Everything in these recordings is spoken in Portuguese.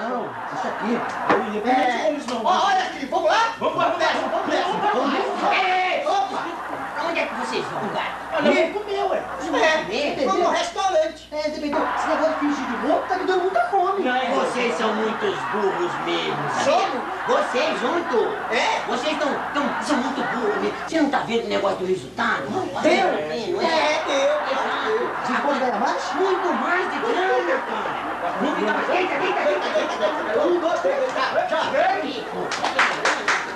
Não, isso aqui. Olha aqui, vamos lá? Vamos nessa. Opa! Onde é que vocês vão, cara? Vamos comer, ué. Vamos no restaurante. Entendeu? Esse negócio de fingir de morto tá me dando muita fome. Vocês são muitos burros mesmo, sabe? Somos? Vocês juntos. É? Vocês são muito burros mesmo. Você não tá vendo o negócio do resultado? Deu? Deu. Vocês podem ganhar mais? Muito mais de grana, cara. Não fica mais. Deita. 1, 2, 3, já.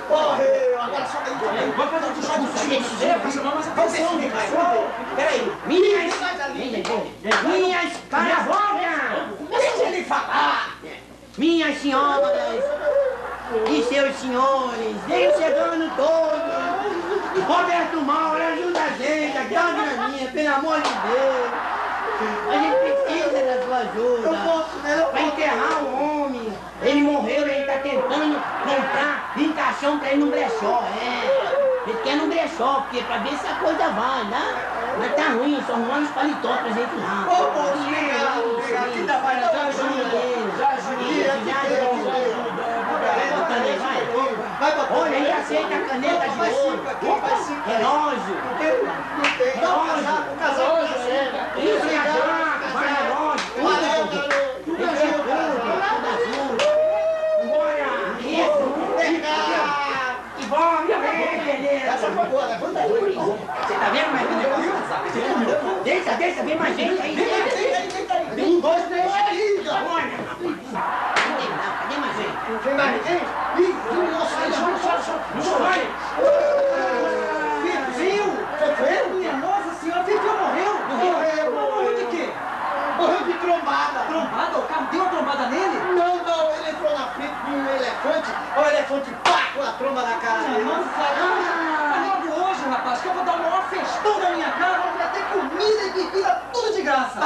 Correu, agora só daí. Vamos fazer um puxão do sushi. Vai chamar mais atenção, peraí. Minhas parabólias! Deixa ele falar. Minhas senhoras e seus senhores, vem chegando todos. Roberto Mauro, ajuda a gente, aqui é uma graninha, pelo amor de Deus. A gente precisa da sua ajuda. Pra enterrar o homem. Ele morreu, ele tá tentando comprar caixão pra ir no brechó, Ele quer no brechó, porque pra ver se a coisa vai, né? Mas tá ruim, só arrumando os paletó pra gente lá. Ô, moço, ainda vai, já ajuda. Olha, ele aceita a caneta de ouro, relógio. O casal Isso é a jaca, vai relógio, tudo azul. Bora, isso. E bora, beleza. Essa foi boa, levanta aí. Você tá vendo mais um negócio? Deixa, vem mais gente aí. Deita aí. 1, 2, 3, liga. Olha, cadê mais gente? Vem mais ninguém? Ih, nossa, não vai. Viu? Minha nossa senhora, Viviu morreu? Morreu de quê? Morreu de trombada. Trombada? O carro deu uma trombada nele? Não, ele entrou na frente de um elefante. O elefante, pá, com a tromba na cara dele. Logo hoje, rapaz, que eu vou dar o maior festão da minha casa, vou ter comida e bebida, tudo de graça.